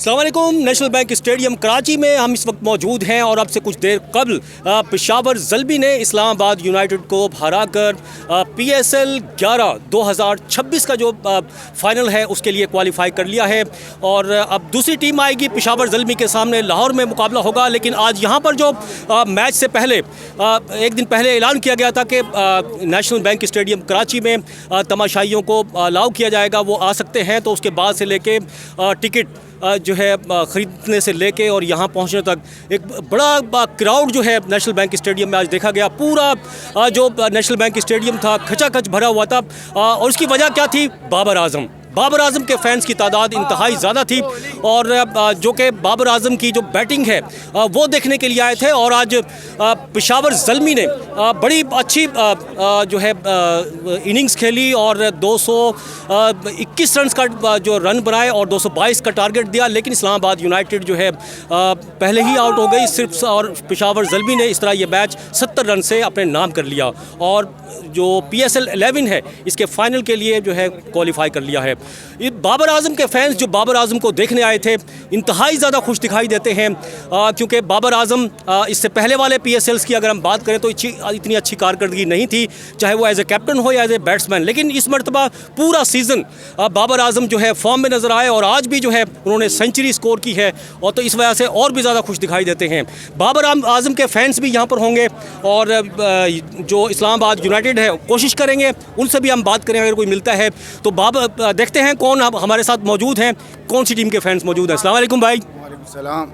अस्सलाम वालेकुम। National bank stadium Karachi में हम इस वक्त मौजूद हैं और अब से कुछ देर कबल पेशावर ज़ल्मी ने इस्लामाबाद यूनाइटेड को हराकर PSL 11 2026 का जो फ़ाइनल है उसके लिए क्वालिफाई कर लिया है। और अब दूसरी टीम आएगी पेशावर ज़ल्मी के सामने, लाहौर में मुकाबला होगा। लेकिन आज यहाँ पर जो मैच से पहले एक दिन पहले ऐलान किया गया था कि नेशनल बैंक स्टेडियम कराची में तमाशाइयों को अलाउ किया जाएगा, वो आ सकते हैं। तो उसके बाद से लेके टिकट जो है ख़रीदने से लेके और यहाँ पहुँचने तक एक बड़ा क्राउड जो है नेशनल बैंक स्टेडियम में आज देखा गया। पूरा जो नेशनल बैंक स्टेडियम था खचाखच भरा हुआ था। और उसकी वजह क्या थी? बाबर आज़म के फ़ैन्स की तादाद इंतहाई ज़्यादा थी और जो कि बाबर आज़म की जो बैटिंग है वो देखने के लिए आए थे। और आज पेशावर ज़ल्मी ने बड़ी अच्छी जो है इनिंग्स खेली और 221 रन का जो रन बनाए और 222 का टारगेट दिया। लेकिन इस्लामाबाद यूनाइटेड जो है पहले ही आउट हो गई सिर्फ, और पेशावर ज़ल्मी ने इस तरह ये मैच 70 रन से अपने नाम कर लिया और जो PSL 11 है इसके फ़ाइनल के लिए जो है क्वालिफाई कर लिया है। ये बाबर आज़म के फ़ैन्स जो बाबर आज़म को देखने आए थे इंतहाई ज़्यादा खुश दिखाई देते हैं, क्योंकि बाबर आज़म इससे पहले वाले PSLs की अगर हम बात करें तो इतनी अच्छी कारकर्दगी नहीं थी, चाहे वो एज ए कैप्टन हो या एज ए बैट्समैन। लेकिन इस मरतबा पूरा सीज़न बाबर आज़म जो है फॉर्म में नज़र आए और आज भी जो है उन्होंने सेंचुरी स्कोर की है, और तो इस वजह से और भी ज़्यादा खुश दिखाई देते हैं। बाबर आज़म के फ़ैन्स भी यहाँ पर होंगे और जो इस्लामाबाद यूनाइटेड है कोशिश करेंगे उनसे भी हम बात करें अगर कोई मिलता है तो। देखते हैं कौन हमारे साथ मौजूद हैं, कौन सी टीम के फैंस मौजूद हैं। अस्सलाम वालेकुम भाई। वालेकुम सलाम।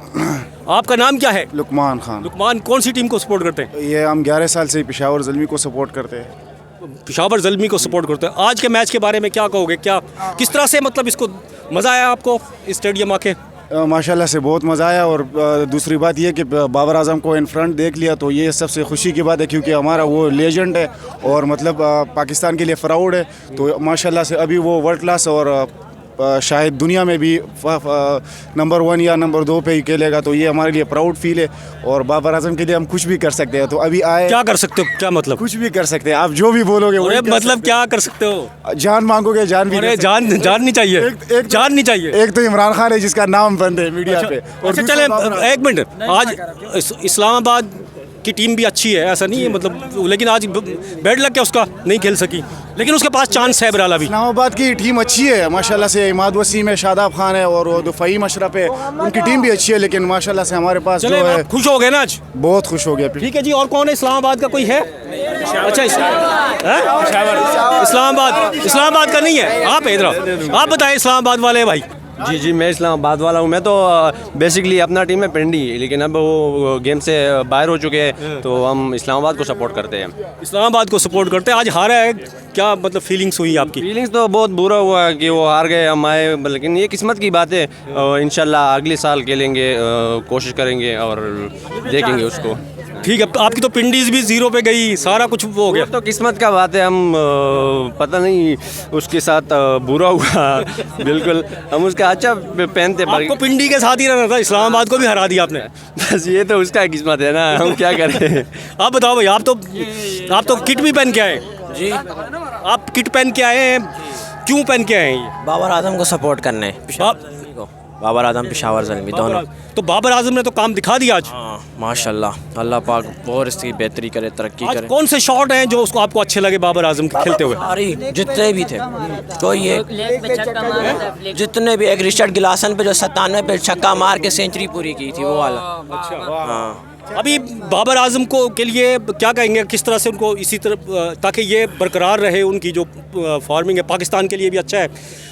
आपका नाम क्या है? लुकमान खान। लुकमान, कौन सी टीम को सपोर्ट करते हैं? ये हम 11 साल से पेशावर ज़ल्मी को सपोर्ट करते हैं। पेशावर ज़ल्मी को सपोर्ट करते हैं। आज के मैच के बारे में क्या कहोगे? क्या किस तरह से मतलब इसको मज़ा आया आपको स्टेडियम आके? माशाल्लाह से बहुत मज़ा आया। और दूसरी बात ये कि बाबर आज़म को इन फ्रंट देख लिया तो ये सबसे खुशी की बात है, क्योंकि हमारा वो लेजेंड है और मतलब पाकिस्तान के लिए प्राउड है। तो माशाल्लाह से अभी वो वर्ल्ड क्लास और शायद दुनिया में भी नंबर 1 या नंबर 2 पे ही खेलेगा। तो ये हमारे लिए प्राउड फील है और बाबर आज़म के लिए हम कुछ भी कर सकते हैं। तो अभी आए, क्या कर सकते हो? क्या मतलब? कुछ भी कर सकते हैं, आप जो भी बोलोगे वो मतलब क्या कर सकते हो? जान मांगोगे, जान भी जान नहीं चाहिए। जान नहीं चाहिए। एक तो इमरान खान है जिसका नाम बंद है मीडिया पे। और चले एक मिनट, आज इस्लामाबाद की टीम भी अच्छी है, ऐसा नहीं है मतलब, लेकिन आज बैड लग के उसका नहीं खेल सकी, लेकिन उसके पास चांस है बहरहाल। अभी इस्लामाबाद की टीम अच्छी है माशाल्लाह से। इमाद वसीम है, शादाब खान है और वो फ़हीम अशरफ है, उनकी टीम भी अच्छी है। लेकिन माशाल्लाह से हमारे पास जो है, खुश हो गए ना आज? बहुत खुश हो गया। ठीक है जी। और कौन है इस्लामाबाद का? कोई है? अच्छा, इस्लामाबाद का नहीं है। आप इधर आप बताएं, इस्लामाबाद वाले भाई। जी, मैं इस्लामाबाद वाला हूँ। मैं तो बेसिकली अपना टीम है पिंडी, लेकिन अब वो गेम से बाहर हो चुके हैं तो हम इस्लामाबाद को सपोर्ट करते हैं। इस्लामाबाद को सपोर्ट करते हैं। आज हारा है, क्या मतलब फीलिंग्स हुई आपकी? फीलिंग्स तो बहुत बुरा हुआ कि वो हार गए, हम आए, लेकिन ये किस्मत की बात है। इंशाल्लाह अगले साल खेलेंगे, कोशिश करेंगे और देखेंगे उसको। ठीक है। आपकी तो पिंडीज भी 0 पे गई, सारा कुछ वो हो गया। तो किस्मत का बात है, हम पता नहीं उसके साथ बुरा हुआ बिल्कुल। हम उसका अच्छा पहनते, आपको पिंडी के साथ ही रहना था, इस्लामाबाद को भी हरा दिया आपने। बस ये तो उसका किस्मत है ना, हम क्या करें। आप बताओ भाई, आप तो किट भी पहन के आए जी? आप किट पहन के आए हैं, क्यों पहन के आए हैं? बाबर आज़म को सपोर्ट करने। बाबर आज़म पेशावर ज़ल्मी दोनों। तो बाबर आज़म ने तो काम दिखा दिया आज। माशाल्लाह, अल्लाह पाक और इसकी बेहतरी करे, तरक्की करे। कौन से शॉट हैं जो उसको आपको अच्छे लगे बाबर आज़म के खेलते हुए? अरे जितने भी थे, कोई एक जितने भी, एक रिचर्ड गिलासन पे जो 97 पे छक्का मार के सेंचुरी पूरी की थी, वो वाला। हाँ। अभी बाबर आज़म को के लिए क्या कहेंगे, किस तरह से उनको इसी तरह ताकि ये बरकरार रहे उनकी जो फार्मिंग है, पाकिस्तान के लिए भी अच्छा है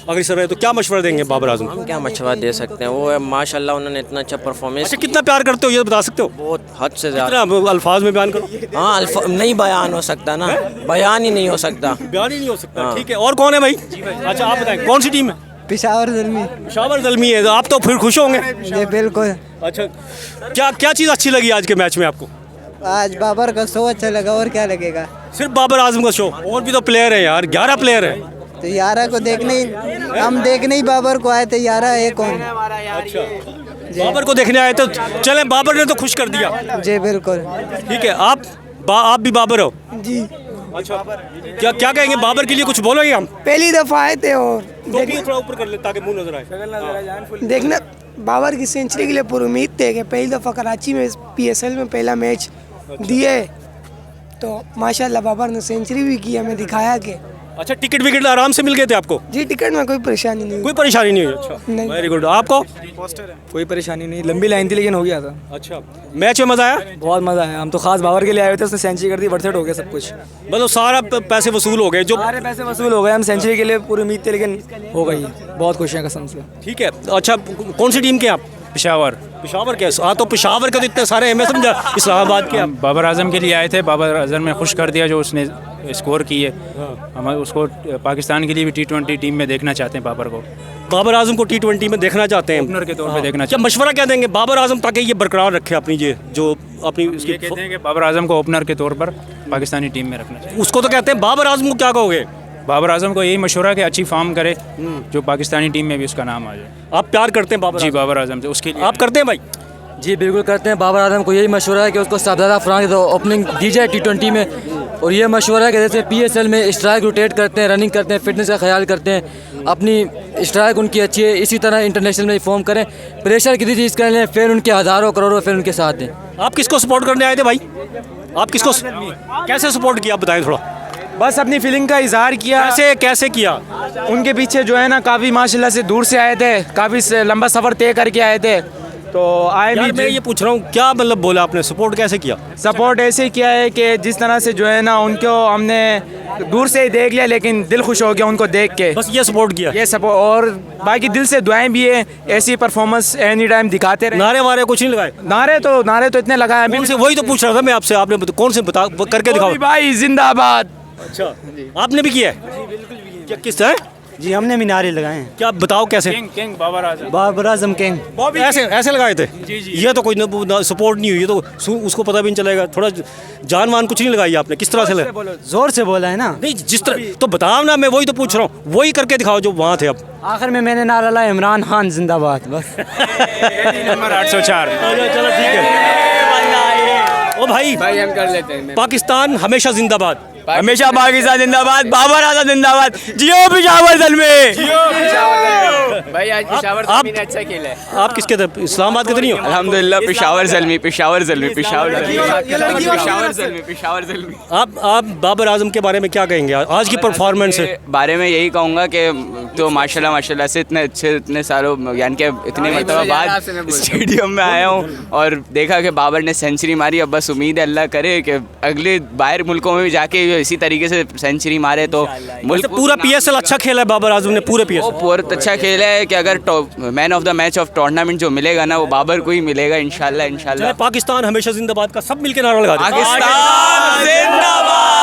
अगर इस रहे, तो क्या मशवरा देंगे बाबर आज़म? हम क्या मशवरा दे सकते हैं? वो माशाल्लाह उन्होंने इतना अच्छा परफॉर्मेंस। अच्छा, कितना प्यार करते हो ये बता सकते हो? बहुत हद से ज़्यादा। अल्फाज में बयान करो। हाँ, नहीं बयान हो सकता ना, बयान ही नहीं हो सकता, बयान ही नहीं हो सकता। ठीक है। और कौन है भाई? अच्छा, आप बताएं कौन सी टीम है? पेशावर ज़ल्मी। पेशावर ज़ल्मी है, तो आप तो फिर खुश होंगे। जी बिल्कुल। अच्छा, क्या चीज़ अच्छी लगी आज के मैच में आपको? आज बाबर का शो अच्छा लगा, और क्या लगेगा? सिर्फ बाबर आज़म का शो? और भी तो प्लेयर है यार, 11 प्लेयर है। तो 11 को देखने हम देखने ही बाबर को आए थे। 11 है कौन? अच्छा, बाबर को देखने आए तो चले, बाबर ने तो खुश कर दिया। जी बिल्कुल। ठीक है। आप भी बाबर हो जी? अच्छा, क्या कहेंगे बाबर के लिए? कुछ बोलोगे? हम पहली दफा आए थे और थोड़ा ऊपर कर ले ताकि मुंह नजर आए। बाबर की सेंचुरी के लिए पूरी उम्मीद थे कि पहली दफ़ा कराची में PSL में पहला मैच दिए, तो माशाल्लाह बाबर ने सेंचुरी भी की, हमें दिखाया कि अच्छा, टिकट विकेट आराम से मिल गए थे आपको? जी टिकट में कोई परेशानी नहीं हुई। कोई परेशानी नहीं हुई? अच्छा, नहीं। Very good. आपको? कोई परेशानी नहीं, लंबी लाइन थी लेकिन हो गया था। अच्छा, मैच में मजा आया? बहुत मज़ा आया, हम तो खास बाबर के लिए आए हुए थे, उसने सेंचुरी कर दी, वर्थ इट हो गया सब कुछ। मतलब सारा पैसे वसूल हो गए जो? सारे पैसे वसूल हो गए, हम सेंचुरी के लिए पूरी उम्मीद थे लेकिन हो गई, बहुत खुश हैं कसम से। ठीक है। अच्छा, कौन सी टीम के आप? पेशावर। पेशावर के? हाँ, तो पेशावर के तो इतने सारे हैं, मैं समझा इस्लामाबाद के आप। बाबर आजम के लिए आए थे, बाबर आजम ने खुश कर दिया जो उसने स्कोर की है। हम उसको पाकिस्तान के लिए भी T20 टीम में देखना चाहते हैं बाबर को। बाबर आजम को T20 में देखना चाहते हैं? ओपनर के तौर पे देखना क्या मशवरा क्या देंगे बाबर आजम ताकि ये बरकरार रखे अपनी जो अपनी उसकी? ये कहते हैं कि बाबर आजम को ओपनर के तौर पर पाकिस्तानी टीम में रखना चाहिए। उसको तो कहते हैं, बाबर आजम को क्या कहोगे? बाबर आजम को यही मशवरा कि अच्छी फॉर्म करे जो पाकिस्तानी टीम में भी उसका नाम आ जाए। आप प्यार करते हैं बाबर जी आजम? बाबर आजम से उसके लिए आप करते हैं भाई? जी बिल्कुल करते हैं। बाबर आजम को यही मशवरा है कि उसको साहबजादा फरहान तो ओपनिंग दी जाए T20 में, और ये मशवरा है कि जैसे PSL में स्ट्राइक रोटेट करते हैं, रनिंग करते हैं, फिटनेस का ख्याल करते हैं, अपनी स्ट्राइक उनकी अच्छी है, इसी तरह इंटरनेशनल में फॉर्म करें, प्रेशर किसी चीज़ का लें, फिर उनके हज़ारों करोड़ों फिर उनके साथ दें। आप किसको सपोर्ट करने आए थे भाई? आप किसको कैसे सपोर्ट किया, आप बताएं थोड़ा। बस अपनी फीलिंग का इजहार किया। कैसे किया? उनके पीछे जो है ना काफ़ी माशाल्लाह से दूर से आए थे, काफ़ी लंबा सफ़र तय करके आए थे, तो आए यार भी। मैं ये पूछ रहा हूँ, क्या मतलब बोला आपने, सपोर्ट कैसे किया? सपोर्ट ऐसे किया है कि जिस तरह से जो है ना उनको हमने दूर से ही देख लिया, लेकिन दिल खुश हो गया उनको देख के, बस ये सपोर्ट किया? ये सपोर्ट, और बाकी दिल से दुआएं भी है, ऐसी परफॉर्मेंस एनी टाइम दिखाते रहे। नारे वारे कुछ नहीं लगाए? नारे तो इतने लगाए कौन से? वही तो पूछ रहा था मैं आपसे, आपने कौन से बता करके दिखाओ भाई, जिंदाबाद। अच्छा, आपने भी किया है? क्या किस है? जी हमने भी नारे लगाए हैं। क्या बताओ कैसे? किंग बाबर आजम। बाबर आजम किंग। ऐसे लगाए थे? ये तो कोई सपोर्ट नहीं हुई, ये तो उसको पता भी नहीं चलेगा। थोड़ा जान मान कुछ नहीं लगाई आपने, किस तरह से लगा? जोर से बोला है ना। नहीं, जिस तरह तो बताओ ना, मैं वही तो पूछ रहा हूँ, वही करके दिखाओ जो वहाँ थे। अब आखिर में मैंने नारा लाया इमरान खान जिंदाबाद, बस। नंबर 804। चलो ठीक है। ओ भाई हम कर लेते हैं। पाकिस्तान हमेशा जिंदाबाद। हमेशा पाकिस्तान जिंदाबाद, बाबर आजम जिंदाबाद, जियो पेशावर ज़ल्मे। भाई आज पेशावर आप- ने अच्छा खेला है। आप किसके तरफ? इस्लामाबाद के तो नहीं हो? अल्हम्दुलिल्लाह पेशावर ज़ल्मी, पेशावर ज़ल्मी, पेशावर ज़ल्मी, पेशावर ज़ल्मी, पेशावर ज़ल्मी। आप बाबर आजम के बारे में क्या कहेंगे? आज की परफॉर्मेंस है। बारे में यही कहूँगा कि तो माशाल्लाह से इतने अच्छे, इतने सालों यानी कि इतने मरतबा बाद स्टेडियम में आया हूँ और देखा कि बाबर ने सेंचुरी मारी। अब बस उम्मीद है अल्लाह करे कि अगले बाहर मुल्कों में भी जाके इसी तरीके से सेंचुरी मारे तो मुल्क पूरा PSL अच्छा खेला है बाबर आजम ने, पूरे PSL बहुत अच्छा खेला है कि अगर man of the match of tournament जो मिलेगा ना वो बाबर को ही मिलेगा इंशाल्लाह। पाकिस्तान हमेशा जिंदाबाद का सब मिलकर नारा लगा दें। पाकिस्तान जिंदाबाद।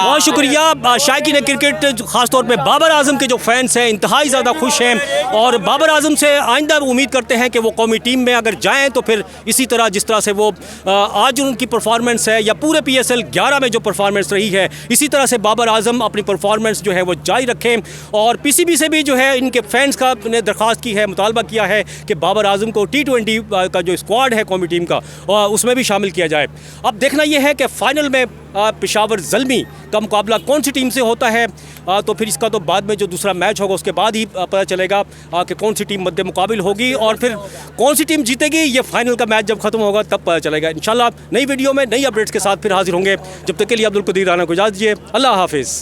बहुत शुक्रिया। शायकीन क्रिकेट खासतौर पे बाबर आजम के जो फैंस हैं इंतहाई ज़्यादा खुश हैं और बाबर आजम से आइंदा उम्मीद करते हैं कि वो कौमी टीम में अगर जाएं तो फिर इसी तरह जिस तरह से वो आज उनकी परफॉर्मेंस है या पूरे PSL 11 में जो परफॉर्मेंस रही है, इसी तरह से बाबर आजम अपनी परफॉर्मेंस जो है वो जारी रखें। और PCB से भी जो है इनके फैंस का ने दरख्वास्त की है, मुतालबा किया है कि बाबर आजम को T20 का जो स्क्वाड है कौमी टीम का उसमें भी शामिल किया जाए। अब देखना यह है कि फ़ाइनल में पेशावर ज़ल्मी का मुकाबला कौन सी टीम से होता है, तो फिर इसका तो बाद में जो दूसरा मैच होगा उसके बाद ही पता चलेगा कि कौन सी टीम मद्दे मुकाबिल होगी और फिर कौन सी टीम जीतेगी। ये फाइनल का मैच जब ख़त्म होगा तब पता चलेगा। इंशाल्लाह नई वीडियो में नई अपडेट्स के साथ फिर हाजिर होंगे। जब तक के लिए अब्दुल कदीर राना को इजाज़त दीजिए। अल्लाह हाफिज़।